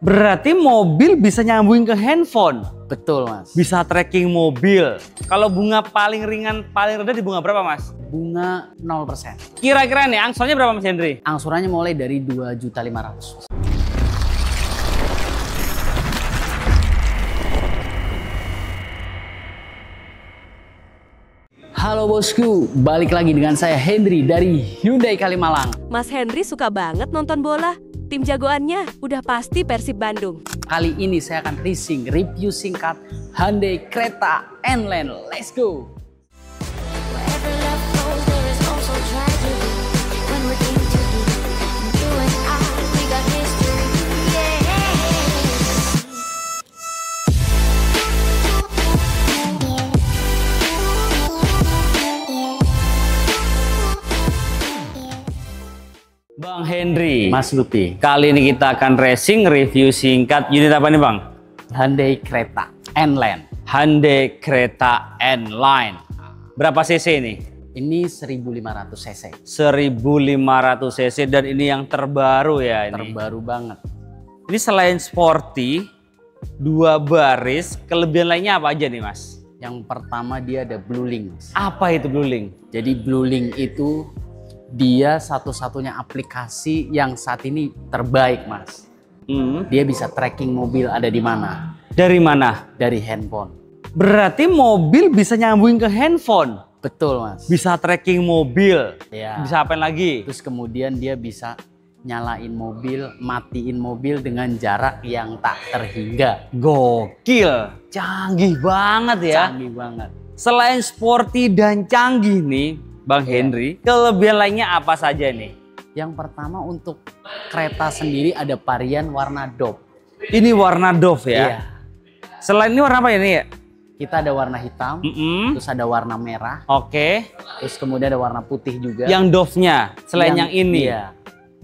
Berarti mobil bisa nyambungin ke handphone. Betul, Mas. Bisa tracking mobil. Kalau bunga paling ringan, paling rendah di bunga berapa, Mas? Bunga 0%. Kira-kira nih, angsurannya berapa, Mas Hendri? Angsurannya mulai dari 2.500.000. Halo bosku, balik lagi dengan saya Hendri dari Hyundai Kalimalang. Mas Hendri suka banget nonton bola. Tim jagoannya udah pasti Persib Bandung. Kali ini saya akan review singkat Hyundai Creta N-Line. Let's go! Bang Hendri, Mas Lupi, kali ini kita akan racing review singkat unit apa nih, Bang? Hyundai Creta N-Line. Hyundai Creta N-Line. Berapa cc ini? Ini 1.500 cc. 1.500 cc dan ini yang terbaru ya ini. Terbaru banget. Ini selain sporty, 2 baris, kelebihan lainnya apa aja nih, Mas? Yang pertama dia ada Blue Link. Apa itu Blue Link? Jadi Blue Link itu dia satu-satunya aplikasi yang saat ini terbaik, Mas. Dia bisa tracking mobil ada di mana. Dari mana? Dari handphone. Berarti mobil bisa nyambungin ke handphone. Betul, Mas. Bisa tracking mobil. Ya. Bisa apain lagi? Terus kemudian dia bisa nyalain mobil, matiin mobil dengan jarak yang tak terhingga. Gokil. Canggih banget ya. Canggih banget. Selain sporty dan canggih nih, Bang Hendri, kelebihan lainnya apa saja nih? Yang pertama untuk kereta sendiri ada varian warna Dove. Ini warna Dove ya? Iya. Selain ini warna apa ini ya? Kita ada warna hitam, terus ada warna merah, Oke. terus kemudian ada warna putih juga. Yang Dove-nya, selain yang ini? Iya.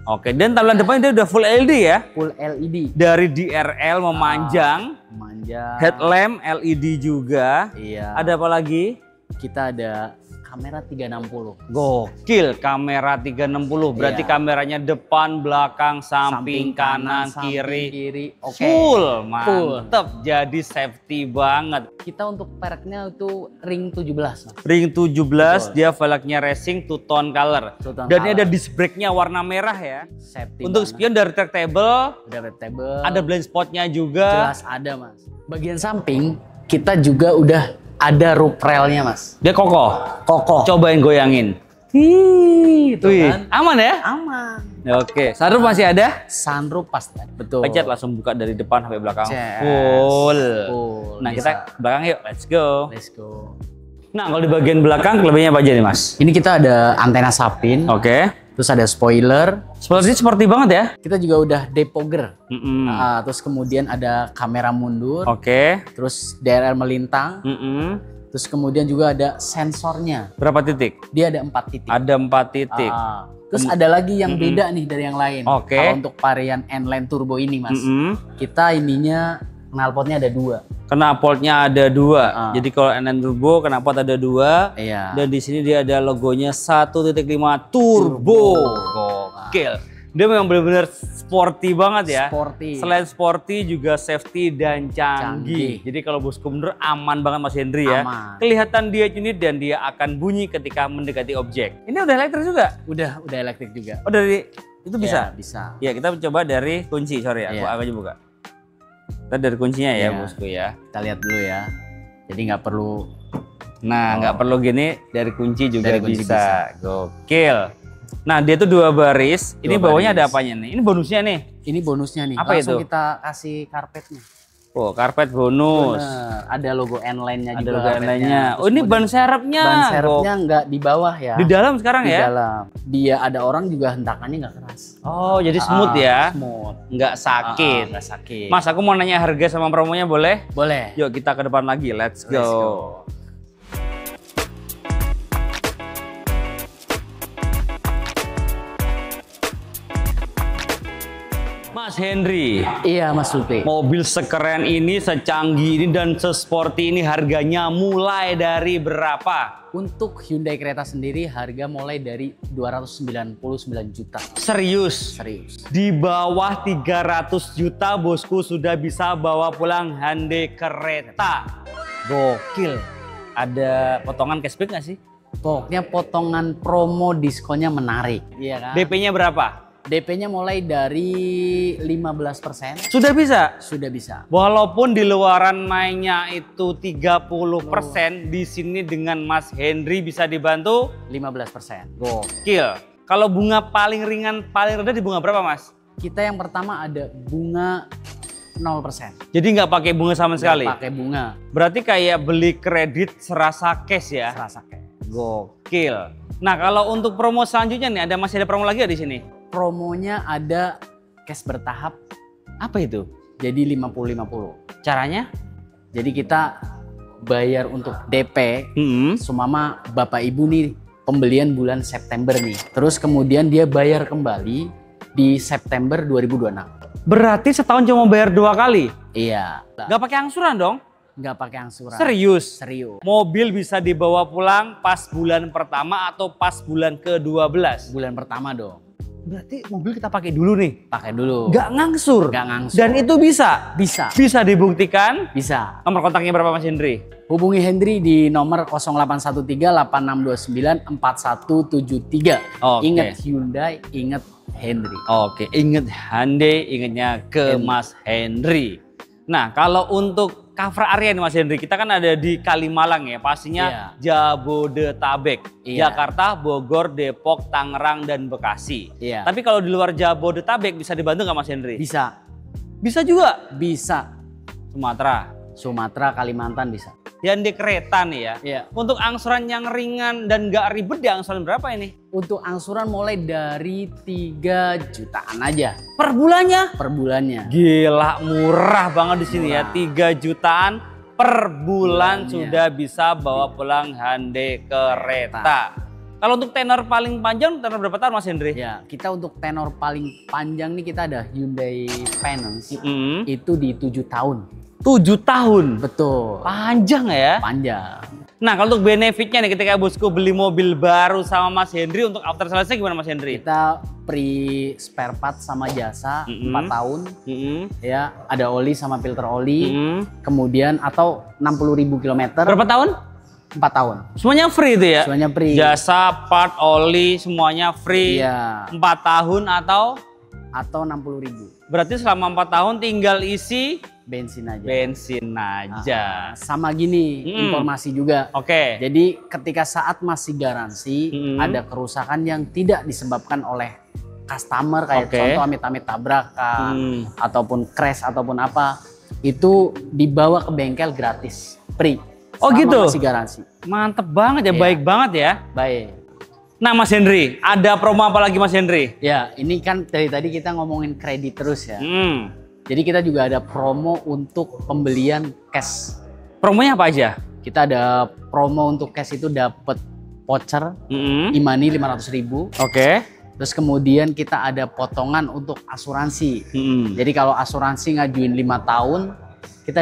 Oke, dan tampilan depan dia udah full LED ya? Full LED. Dari DRL memanjang, Memanjang. headlamp LED juga. Iya. Ada apa lagi? Kita ada kamera 360. Gokil, kamera 360. Berarti Iya. kameranya depan, belakang, samping, kanan, samping kiri. Oke. Full, mantep. Jadi safety banget. Kita untuk pereknya itu ring 17. Mas. Ring 17, Betul. dia velgnya racing two tone color. Two tone Dan ini color. ada disc brake-nya warna merah ya. Safety Untuk banget. spion dari retractable, Udah retractable. ada blind spotnya juga. Jelas ada, Mas. Bagian samping kita juga udah ada roof railnya, Mas. Dia kokoh. Kokoh. Cobain goyangin. Itu Wih, kan. aman ya? Aman. Oke, sunroof masih ada? Sunroof pasti. Betul. Pencet langsung buka dari depan sampai belakang. Yes. Full. Full. Nah, Bisa. kita ke belakang yuk. Let's go. Let's go. Nah, kalau di bagian belakang kelebihannya apa aja nih, Mas? Ini kita ada antena sapin. Oke. Terus ada spoiler. Seperti banget ya? Kita juga udah depogger. Mm-mm. Terus kemudian ada kamera mundur. Oke. Terus DRL melintang. Mm-mm. Terus kemudian juga ada sensornya. Berapa titik? Dia ada 4 titik. Ada 4 titik. Terus ada lagi yang beda nih dari yang lain. Oke. Kalau untuk varian N-Line Turbo ini, Mas. Mm-mm. Kita ininya knalpotnya ada 2. Knalpotnya ada 2. Jadi kalau N-Line Turbo knalpot ada 2. Iya. Dan di sini dia ada logonya 1.5 Turbo. Gokil. Dia memang benar-benar sporty banget ya. Sporty. Selain sporty juga safety dan canggih. Jadi kalau bosku bener aman banget Mas Hendri ya. Aman. Kelihatan dia unit dan dia akan bunyi ketika mendekati objek. Ini udah elektrik juga? Udah elektrik juga. Oh dari itu bisa? Ya, bisa. Ya kita coba dari kunci, sorry ya, Iya. aku aja buka. Kita dari kuncinya ya Iya. bosku ya. Kita lihat dulu ya. Jadi nggak perlu. Nah nggak perlu gini, dari kunci juga Dari kunci bisa. Gokil. Nah dia tuh 2 baris, ini Dua bawahnya ada baris. apanya nih? Ini bonusnya nih. Ini bonusnya nih. Apa Langsung itu? kita kasih karpetnya. Oh karpet bonus. Bener. Ada logo N-Line-nya Ada juga. logo karpetnya. lainnya. Terus Oh ini kemudian ban serepnya. ban serepnya nggak di bawah ya. Di dalam sekarang Di ya? dalam. Dia ada orang juga hentakannya nggak keras. Oh jadi smooth ya? Smooth. Nggak sakit. Nggak sakit. Mas aku mau nanya harga sama promonya boleh? Boleh. Yuk kita ke depan lagi, let's go. Let's go. Mas Mas Henry, Iya Mas Lutfi. mobil sekeren ini, secanggih ini, dan sesporty ini harganya mulai dari berapa? Untuk Hyundai Creta sendiri harga mulai dari 299 juta. Serius? Serius. Di bawah 300 juta bosku sudah bisa bawa pulang Hyundai Creta. Gokil. Ada potongan cashback nggak sih? Pokoknya potongan promo diskonnya menarik. Iya kan? DP-nya berapa? DP-nya mulai dari 15%. Sudah bisa? Sudah bisa. Walaupun di luaran mainnya itu 30%, di sini dengan Mas Henry bisa dibantu 15%. gokil. Kalau bunga paling ringan, paling rendah di bunga berapa, Mas? Kita yang pertama ada bunga 0%. Jadi nggak pakai bunga sama sekali? Nggak pakai bunga. Berarti kayak beli kredit serasa cash ya? Serasa kayak. Gokil. Nah, kalau untuk promo selanjutnya nih, masih ada promo lagi nggak di sini? Promonya ada cash bertahap, Apa itu? jadi 50-50. Caranya? Jadi kita bayar untuk DP, sumama Bapak Ibu nih pembelian bulan September nih. Terus kemudian dia bayar kembali di September 2026. Berarti setahun cuma bayar 2 kali? Iya. Nggak pakai angsuran dong? Nggak pakai angsuran. Serius? Serius. Mobil bisa dibawa pulang pas bulan pertama atau pas bulan ke-12? Bulan pertama dong. Berarti mobil kita pakai dulu nih? Pakai dulu. Nggak ngangsur? Nggak ngangsur. Dan itu bisa? Bisa. Bisa dibuktikan? Bisa. Nomor kontaknya berapa, Mas Henry? Hubungi Henry di nomor 0813-8629-4173. Oke. Ingat Hyundai, ingat Henry. Oke, inget Hyundai, ingetnya ke Mas Henry. Nah, kalau untuk cover area nih Mas Henry, kita kan ada di Kalimalang ya, pastinya Jabodetabek. Iya. Jakarta, Bogor, Depok, Tangerang, dan Bekasi. Iya. Tapi kalau di luar Jabodetabek bisa dibantu nggak Mas Henry? Bisa. Bisa juga. Bisa. Sumatera. Sumatera, Kalimantan bisa. Hyundai Creta nih ya. Iya. Untuk angsuran yang ringan dan nggak ribet, di angsuran berapa ini? Untuk angsuran mulai dari 3 jutaan aja Per bulannya? per bulannya. Gila, murah banget di sini ya. 3 jutaan per bulan Bulannya. sudah bisa bawa pulang Hyundai Creta. Kalau untuk tenor paling panjang, tenor berapa tahun Mas Henry? Ya, kita untuk tenor paling panjang nih kita ada Hyundai Finance. Mm. Itu di 7 tahun. 7 tahun. Betul. Panjang ya. Panjang. Nah, kalau untuk benefitnya nih ketika bosku beli mobil baru sama Mas Henry, untuk after sales-nya gimana Mas Henry? Kita free spare part sama jasa 4 tahun. Ya, ada oli sama filter oli. Kemudian atau 60.000 km. Berapa tahun? 4 tahun. Semuanya free itu ya? Semuanya free. Jasa, part, oli, semuanya free. Iya. 4 tahun atau? Atau 60.000. Berarti selama 4 tahun tinggal isi Bensin aja. bensin aja. Sama gini, informasi juga. Oke. Jadi ketika saat masih garansi, ada kerusakan yang tidak disebabkan oleh customer, kayak Oke. contoh amit-amit tabrakan, ataupun crash, ataupun apa, itu dibawa ke bengkel gratis, free. Oh, Selama gitu? masih garansi. Mantep banget ya, Iya. baik banget ya. Baik. Nah Mas Henry, ada promo apa lagi Mas Henry? Ya, ini kan dari tadi kita ngomongin kredit terus ya. Jadi Jadi kita juga ada promo untuk pembelian cash. promonya apa aja? Kita ada promo untuk cash itu dapat voucher e-money 500.000. Oke. Terus kemudian kita ada potongan untuk asuransi. Jadi kalau asuransi ngajuin 5 tahun, kita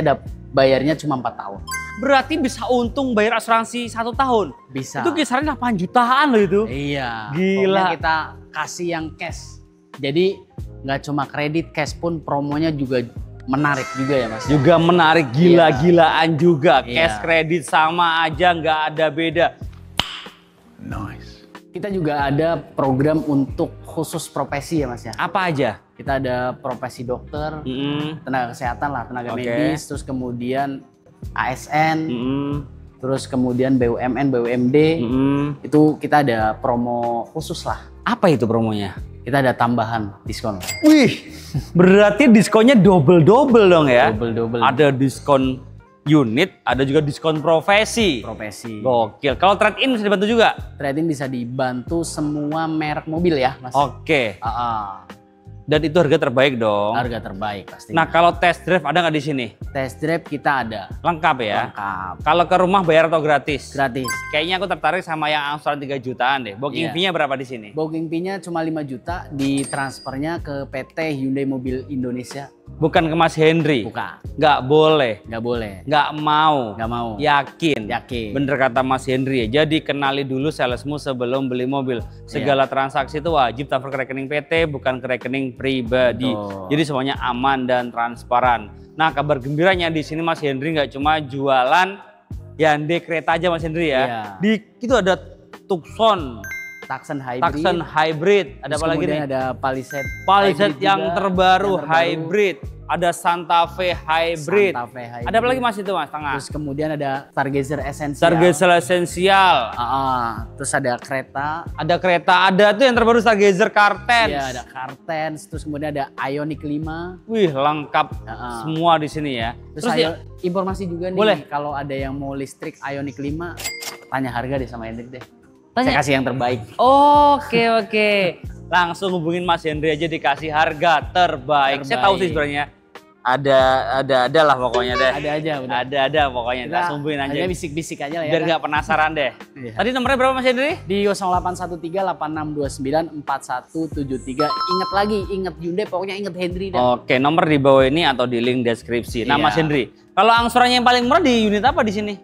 bayarnya cuma 4 tahun. Berarti bisa untung bayar asuransi 1 tahun? Bisa. Itu kisaran 8 jutaan loh itu. Iya. Gila. Pokoknya kita kasih yang cash. Jadi nggak cuma kredit, cash pun promonya juga menarik juga ya Mas. Juga menarik, gila-gilaan juga. Iya. Cash kredit sama aja, nggak ada beda. Kita juga ada program untuk khusus profesi ya Mas ya. Apa aja? Kita ada profesi dokter, tenaga kesehatan lah, tenaga Oke. medis, terus kemudian ASN, Mm-mm. terus kemudian BUMN, BUMD, itu kita ada promo khusus lah. Apa itu promonya? Kita ada tambahan diskon. Wih, berarti diskonnya double-double dong ya? Double-double. Ada diskon unit, ada juga diskon profesi. Profesi. Gokil. Kalau trade-in bisa dibantu juga? Trade-in bisa dibantu semua merek mobil ya Mas. Oke. Ah, Dan itu harga terbaik dong. harga terbaik pasti. Nah, kalau test drive ada nggak di sini? Test drive kita ada. Lengkap ya? Lengkap. Kalau ke rumah bayar atau gratis? Gratis. Kayaknya aku tertarik sama yang angsuran 3 jutaan deh. Booking fee-nya berapa di sini? Booking fee-nya cuma 5 juta, ditransfernya ke PT Hyundai Mobil Indonesia. Bukan ke Mas Henry? Bukan. Nggak boleh? Nggak boleh. Nggak mau? Nggak mau. Yakin? Yakin. Bener kata Mas Henry ya, jadi kenali dulu salesmu sebelum beli mobil. Segala transaksi itu wajib transfer ke rekening PT, bukan ke rekening pribadi. Betul. Jadi semuanya aman dan transparan. Nah, kabar gembiranya di sini Mas Henry nggak cuma jualan Hyundai kereta aja Mas Henry ya. Iya. Di itu ada Tucson, Tucson Hybrid. Tucson Hybrid. Ada Terus apa lagi nih? Ada Palisade. Palisade Hybrid yang juga, terbaru yang terbaru. Hybrid. Ada Santa Fe Hybrid. Santa Fe Hybrid. Ada apa lagi Mas itu Mas tengah? Terus kemudian ada Stargazer Essential. Stargazer Essential. Terus ada kereta. Ada kereta, ada tuh yang terbaru Stargazer Cartens. Iya, ada Cartens. Terus kemudian ada Ioniq 5. Wih, lengkap semua di sini ya. Terus informasi juga nih, boleh. kalau ada yang mau listrik Ioniq 5, tanya harga deh sama Hendrik deh. Tanya. Saya kasih yang terbaik. Oke. Langsung hubungin Mas Henry aja dikasih harga terbaik. Saya tahu sih sebenarnya. Ada lah pokoknya deh. Ada aja, benar. Ada pokoknya. Langsung hubungin aja. Hanya bisik-bisik aja lah ya. Biar nggak penasaran deh. Iya. Tadi nomornya berapa Mas Henry? Di 0813-8629-4173. Ingat Hyundai, pokoknya ingat Hendry dah. Oke, nomor di bawah ini atau di link deskripsi. Nah, Iya. Mas Henry, kalau angsurannya yang paling murah di unit apa di sini?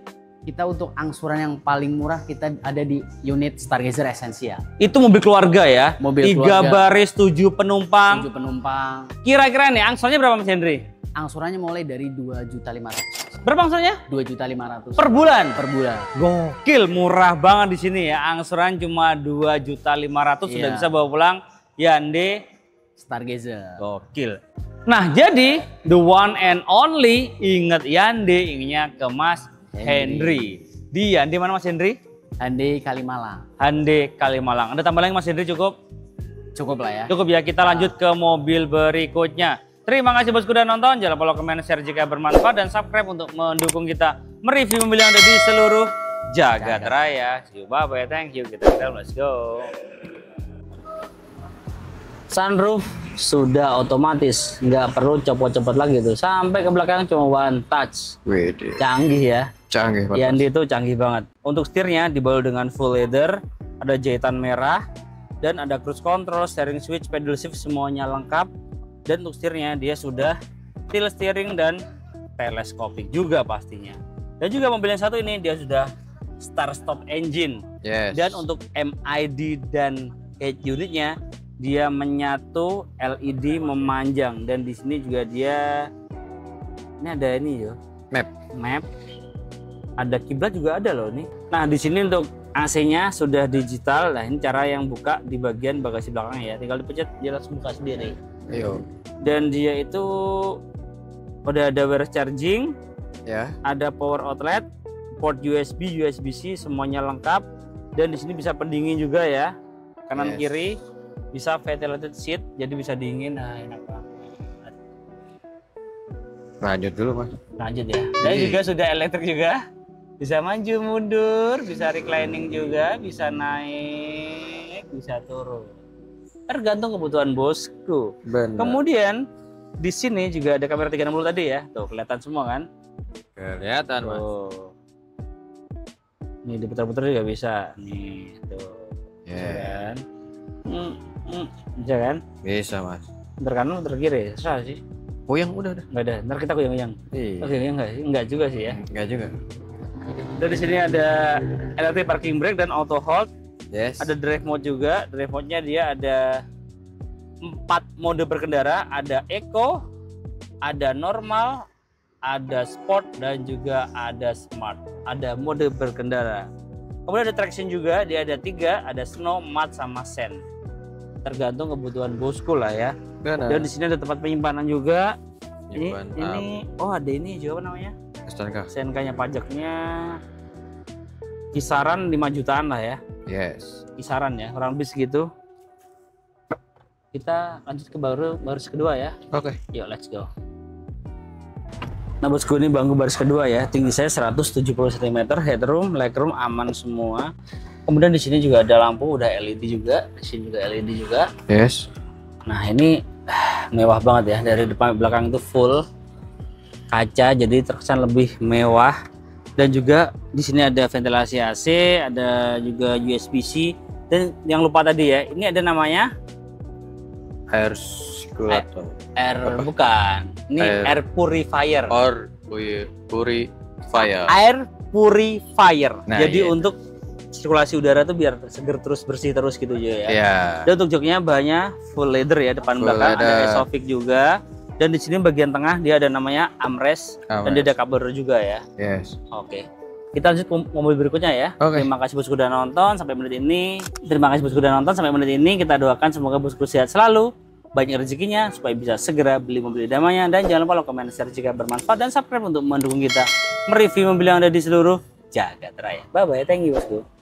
Kita untuk angsuran yang paling murah kita ada di unit Stargazer Essential. Itu mobil keluarga ya? Mobil 3 keluarga. baris, 7 penumpang. 7 penumpang. Kira-kira nih angsurannya berapa Mas Henry? Angsurannya mulai dari 2.500.000. Berapa angsurannya? 2.500.000 Per bulan? per bulan. Gokil, murah banget di sini ya. Angsuran cuma 2.500.000 sudah Iya. bisa bawa pulang Hyundai Stargazer. Gokil. Nah, jadi the one and only inget Hyundai, ingetnya ke Mas Henry. Di Hyundai mana Mas Henry? Hyundai Kalimalang. Hyundai Kalimalang. Ada tambah lagi Mas Henry cukup? Cukup lah ya. Cukup ya, kita lanjut ke mobil berikutnya. Terima kasih bosku udah nonton. Jangan lupa komen, share jika bermanfaat dan subscribe untuk mendukung kita mereview mobil yang ada di seluruh jagat raya. See you, bye bye, thank you. Kita let's go. Sunroof sudah otomatis, nggak perlu copot-copot lagi tuh. Sampai ke belakang cuma one touch. Wede. Canggih ya. Canggih Pak. Hyundai itu canggih banget. Untuk setirnya dibalut dengan full leather, ada jahitan merah, dan ada cruise control, steering switch, pedal shift semuanya lengkap. Dan untuk setirnya dia sudah tilt steering dan teleskopik juga pastinya. Dan juga mobil yang satu ini dia sudah start stop engine. Yes. Dan untuk MID dan head unitnya dia menyatu LED memanjang, dan di sini juga dia ini ada ini yo map, ada kiblat juga ada loh nih. Nah di sini untuk AC-nya sudah digital. Nah ini cara yang buka di bagian bagasi belakang ya, tinggal dipencet dia langsung buka sendiri. Ayo. Dan dia itu udah ada wireless charging, Ya. ada power outlet, port USB, USB-C semuanya lengkap. Dan di sini bisa pendingin juga ya, kanan Yes. kiri. Bisa ventilated seat, jadi bisa dingin. Nah enak banget. Lanjut dulu Mas. Lanjut ya. Dan juga sudah elektrik juga. Bisa maju mundur, bisa reclining juga, bisa naik, bisa turun. Tergantung kebutuhan bosku. Benar. Kemudian di sini juga ada kamera 360 tadi ya. Tuh kelihatan semua kan? Kelihatan Mas. Tuh. Nih diputar-putar juga bisa. Nih tuh. Bisa Ya. kan? Bisa kan? Bisa Mas. Muter kanan, muter kiri, serah sih. Oh yang udah. Nggak ada, ntar kita goyang-goyang. Iya. Oke, enggak juga sih ya. Enggak juga. Dan di sini ada electric parking brake dan auto hold. Yes. Ada drive mode juga. Drive mode-nya dia ada 4 mode berkendara. Ada eco, ada normal, ada sport, dan juga ada smart. Ada mode berkendara. Kemudian ada traction juga. Dia ada 3, ada snow, mud, sama sand. Tergantung kebutuhan bosku lah ya. Benar. Dan di sini ada tempat penyimpanan juga. Nyimpan Ini oh ada ini juga apa namanya? STNK. SNK-nya pajaknya kisaran 5 jutaan lah ya. Yes. Kisaran ya, kurang lebih segitu. Kita lanjut ke baris kedua ya. Oke. Yuk let's go. Nah bosku, ini bangku baris kedua ya. Tinggi saya 170 cm, headroom, legroom aman semua. Kemudian di sini juga ada lampu, udah LED juga. Di sini juga LED juga. Yes. Nah ini mewah banget ya, dari depan ke belakang itu full kaca jadi terkesan lebih mewah. Dan juga di sini ada ventilasi AC, ada juga USB-C, dan yang lupa tadi ya, ini ada namanya Air circulator. bukan, ini air purifier. Purifier. Air purifier. Nah, jadi iya. untuk sirkulasi udara tuh biar seger terus, bersih terus gitu ya. Iya. Dan untuk joknya bahannya full leather ya, depan Full belakang ada leather. Esofix juga. Dan di sini bagian tengah dia ada namanya armrest dan dia ada cover juga ya. Yes. Oke. Kita lanjut ke mobil berikutnya ya. Oke. Terima kasih bosku udah nonton sampai menit ini. Terima kasih bosku udah nonton sampai menit ini. Kita doakan semoga bosku sehat selalu, banyak rezekinya supaya bisa segera beli mobil idamannya, dan jangan lupa like, comment, share jika bermanfaat, dan subscribe untuk mendukung kita mereview mobil yang ada di seluruh jagat raya. Bye bye, thank you bosku.